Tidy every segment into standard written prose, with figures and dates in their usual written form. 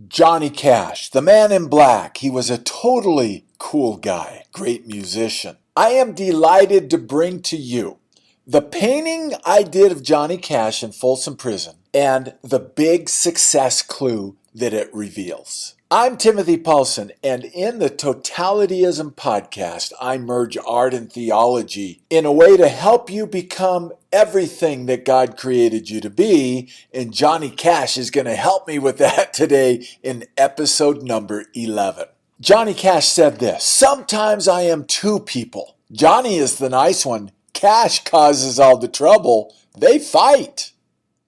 Johnny Cash, the man in black. He was a totally cool guy, great musician. I am delighted to bring to you the painting I did of Johnny Cash in Folsom Prison and the big success clue that it reveals. I'm Timothy Paulson, and in the Totalityism podcast, I merge art and theology in a way to help you become everything that God created you to be, and Johnny Cash is going to help me with that today in episode number 11. Johnny Cash said this: "Sometimes I am two people. Johnny is the nice one. Cash causes all the trouble. They fight."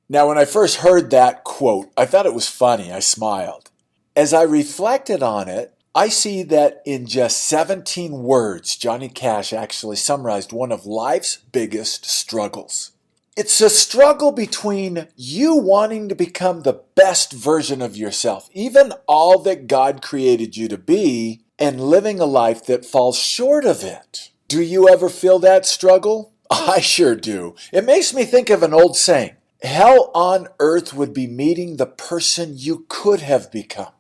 Now, when I first heard that quote, I thought it was funny. I smiled. As I reflected on it, I see that in just 17 words, Johnny Cash actually summarized one of life's biggest struggles. It's a struggle between you wanting to become the best version of yourself, even all that God created you to be, and living a life that falls short of it. Do you ever feel that struggle? I sure do. It makes me think of an old saying: hell on earth would be meeting the person you could have become.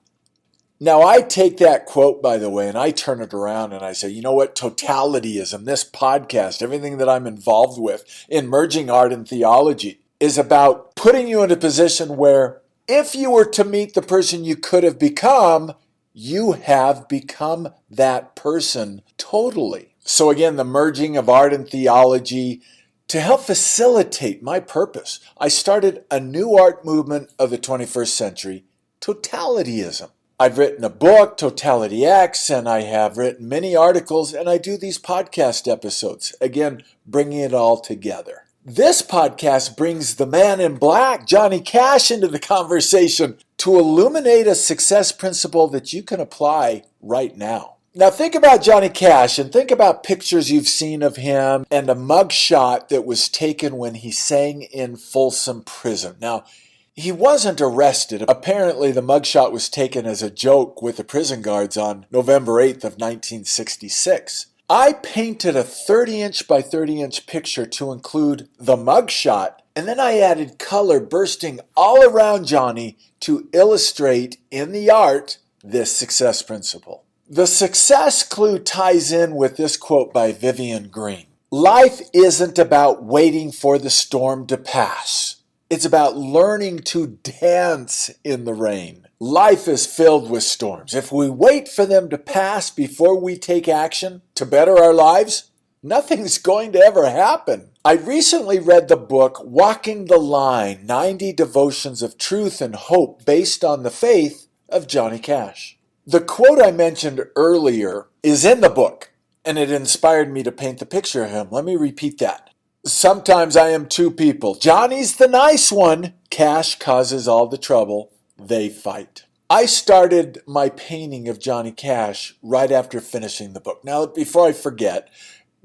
Now, I take that quote, by the way, and I turn it around and I say, you know what? Totalityism, this podcast, everything that I'm involved with in merging art and theology, is about putting you in a position where if you were to meet the person you could have become, you have become that person totally. So again, the merging of art and theology to help facilitate my purpose. I started a new art movement of the 21st century, Totalityism. I've written a book, Totality X, and I have written many articles, and I do these podcast episodes, again, bringing it all together. This podcast brings the man in black, Johnny Cash, into the conversation to illuminate a success principle that you can apply right now. Now think about Johnny Cash and think about pictures you've seen of him and a mugshot that was taken when he sang in Folsom Prison. Now, he wasn't arrested. Apparently, the mugshot was taken as a joke with the prison guards on November 8th of 1966. I painted a 30-inch by 30-inch picture to include the mugshot, and then I added color bursting all around Johnny to illustrate in the art this success principle. The success clue ties in with this quote by Vivian Green. Life isn't about waiting for the storm to pass. It's about learning to dance in the rain. Life is filled with storms. If we wait for them to pass before we take action to better our lives, nothing's going to ever happen. I recently read the book Walking the Line, 90 Devotions of Truth and Hope based on the faith of Johnny Cash. The quote I mentioned earlier is in the book, and it inspired me to paint the picture of him. Let me repeat that. Sometimes I am two people. Johnny's the nice one. Cash causes all the trouble. They fight. I started my painting of Johnny Cash right after finishing the book. Now, before I forget,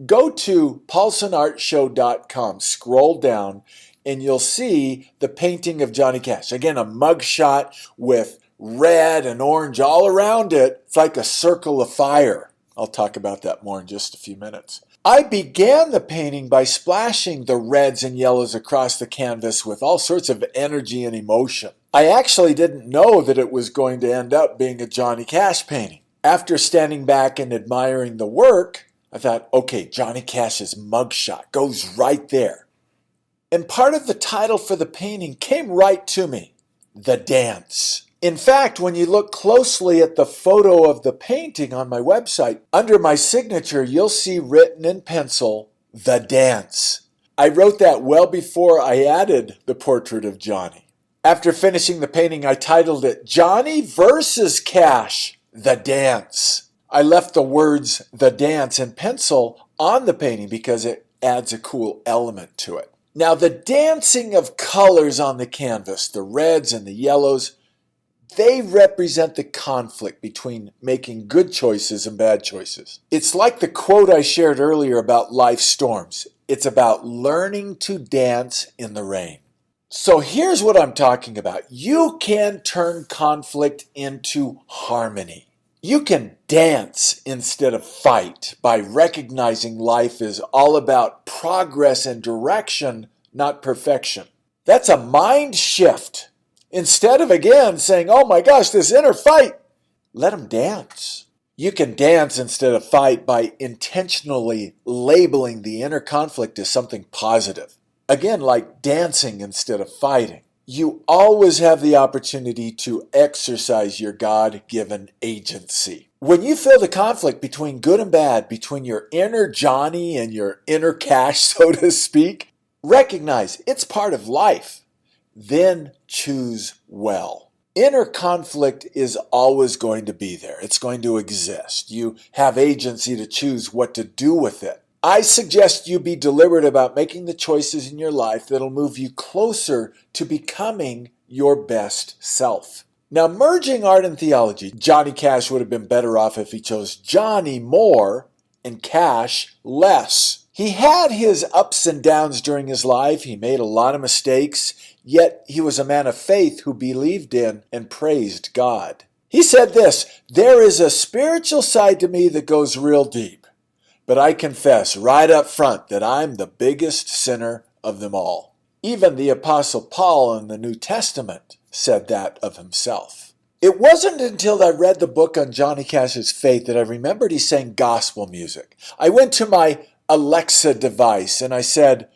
go to paulsonartshow.com, scroll down, and you'll see the painting of Johnny Cash. Again, a mugshot with red and orange all around it. It's like a circle of fire. I'll talk about that more in just a few minutes. I began the painting by splashing the reds and yellows across the canvas with all sorts of energy and emotion. I actually didn't know that it was going to end up being a Johnny Cash painting. After standing back and admiring the work, I thought, okay, Johnny Cash's mugshot goes right there. And part of the title for the painting came right to me: The Dance. In fact, when you look closely at the photo of the painting on my website, under my signature, you'll see written in pencil, The Dance. I wrote that well before I added the portrait of Johnny. After finishing the painting, I titled it Johnny versus Cash, The Dance. I left the words The Dance in pencil on the painting because it adds a cool element to it. Now, the dancing of colors on the canvas, the reds and the yellows, they represent the conflict between making good choices and bad choices. It's like the quote I shared earlier about life's storms. It's about learning to dance in the rain. So here's what I'm talking about. You can turn conflict into harmony. You can dance instead of fight by recognizing life is all about progress and direction, not perfection. That's a mind shift. Instead of again saying, oh my gosh, this inner fight, let them dance. You can dance instead of fight by intentionally labeling the inner conflict as something positive. Again, like dancing instead of fighting. You always have the opportunity to exercise your God-given agency. When you feel the conflict between good and bad, between your inner Johnny and your inner Cash, so to speak, recognize it's part of life. Then choose well. Inner conflict is always going to be there. It's going to exist. You have agency to choose what to do with it. I suggest you be deliberate about making the choices in your life that'll move you closer to becoming your best self. Now, merging art and theology, Johnny Cash would have been better off if he chose Johnny more and Cash less. He had his ups and downs during his life. He made a lot of mistakes, yet he was a man of faith who believed in and praised God. He said this, "There is a spiritual side to me that goes real deep. But I confess right up front that I'm the biggest sinner of them all." Even the Apostle Paul in the New Testament said that of himself. It wasn't until I read the book on Johnny Cash's faith that I remembered he sang gospel music. I went to my Alexa device and I said,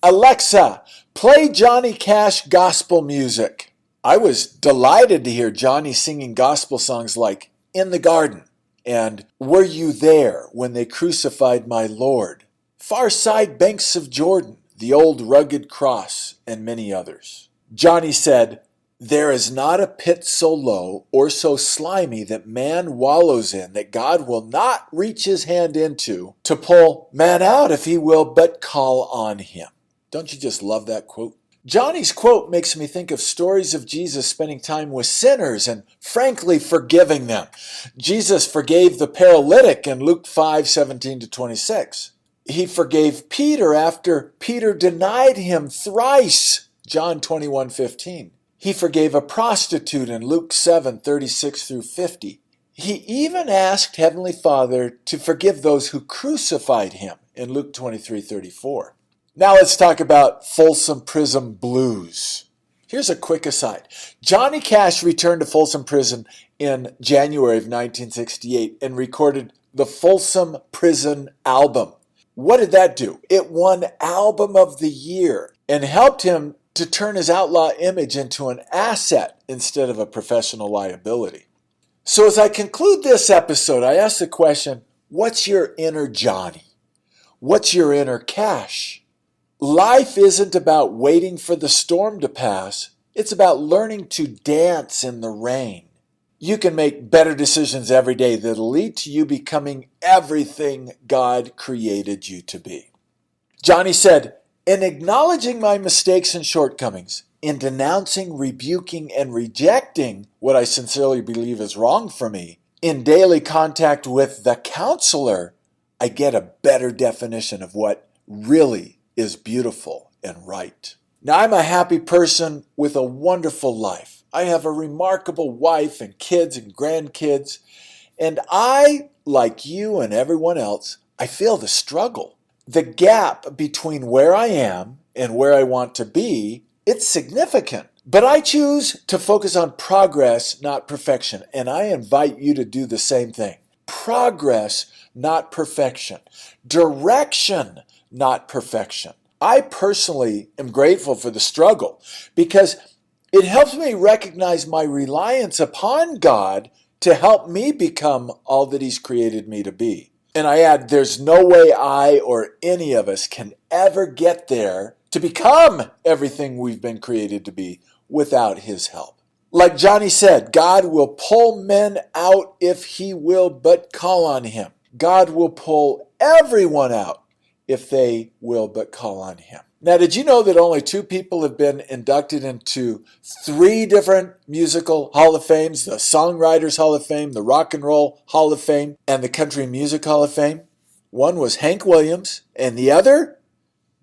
"Alexa, play Johnny Cash gospel music." I was delighted to hear Johnny singing gospel songs like "In the Garden" and "Were You There When They Crucified My Lord," "Far Side Banks of Jordan," "The Old Rugged Cross," and many others. Johnny said, "There is not a pit so low or so slimy that man wallows in that God will not reach his hand into to pull man out if he will but call on him." Don't you just love that quote? Johnny's quote makes me think of stories of Jesus spending time with sinners and frankly forgiving them. Jesus forgave the paralytic in Luke 5:17-26. He forgave Peter after Peter denied him thrice, John 21:15. He forgave a prostitute in Luke 7:36-50. He even asked Heavenly Father to forgive those who crucified him in Luke 23:34. Now let's talk about Folsom Prison Blues. Here's a quick aside. Johnny Cash returned to Folsom Prison in January of 1968 and recorded the Folsom Prison album. What did that do? It won Album of the Year and helped him to turn his outlaw image into an asset instead of a professional liability. So as I conclude this episode, I ask the question, what's your inner Johnny? What's your inner Cash? Life isn't about waiting for the storm to pass. It's about learning to dance in the rain. You can make better decisions every day that'll lead to you becoming everything God created you to be. Johnny said, "In acknowledging my mistakes and shortcomings, in denouncing, rebuking, and rejecting what I sincerely believe is wrong for me, in daily contact with the counselor, I get a better definition of what really is beautiful and right." Now, I'm a happy person with a wonderful life. I have a remarkable wife and kids and grandkids, and I, like you and everyone else, I feel the struggle. The gap between where I am and where I want to be, it's significant. But I choose to focus on progress, not perfection, and I invite you to do the same thing. Progress, not perfection. Direction, not perfection. I personally am grateful for the struggle because it helps me recognize my reliance upon God to help me become all that He's created me to be. And I add, there's no way I or any of us can ever get there to become everything we've been created to be without His help. Like Johnny said, God will pull men out if He will but call on Him. God will pull everyone out if they will but call on Him. Now, did you know that only 2 people have been inducted into 3 different musical Hall of Fames? The Songwriters Hall of Fame, the Rock and Roll Hall of Fame, and the Country Music Hall of Fame? One was Hank Williams, and the other,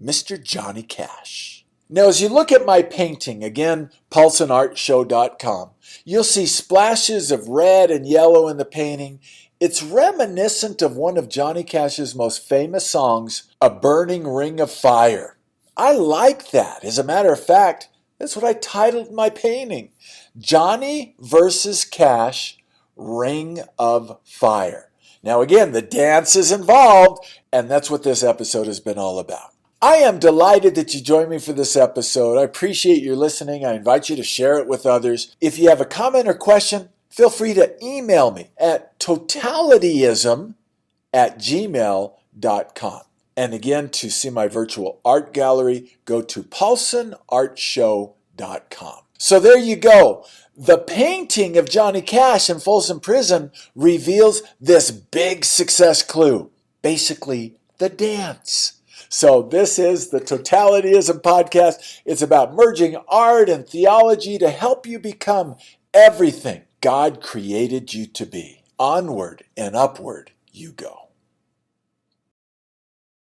Mr. Johnny Cash. Now, as you look at my painting, again, pulseandartshow.com, you'll see splashes of red and yellow in the painting. It's reminiscent of one of Johnny Cash's most famous songs, A Burning Ring of Fire. I like that. As a matter of fact, That's what I titled my painting. Johnny versus Cash, Ring of Fire. Now again, the dance is involved, and that's what this episode has been all about. I am delighted that you joined me for this episode. I appreciate your listening. I invite you to share it with others. If you have a comment or question, feel free to email me at totalityism@gmail.com. And again, to see my virtual art gallery, go to paulsonartshow.com. So there you go. The painting of Johnny Cash in Folsom Prison reveals this big success clue. Basically, the dance. So this is the Totalityism podcast. It's about merging art and theology to help you become everything God created you to be. Onward and upward you go.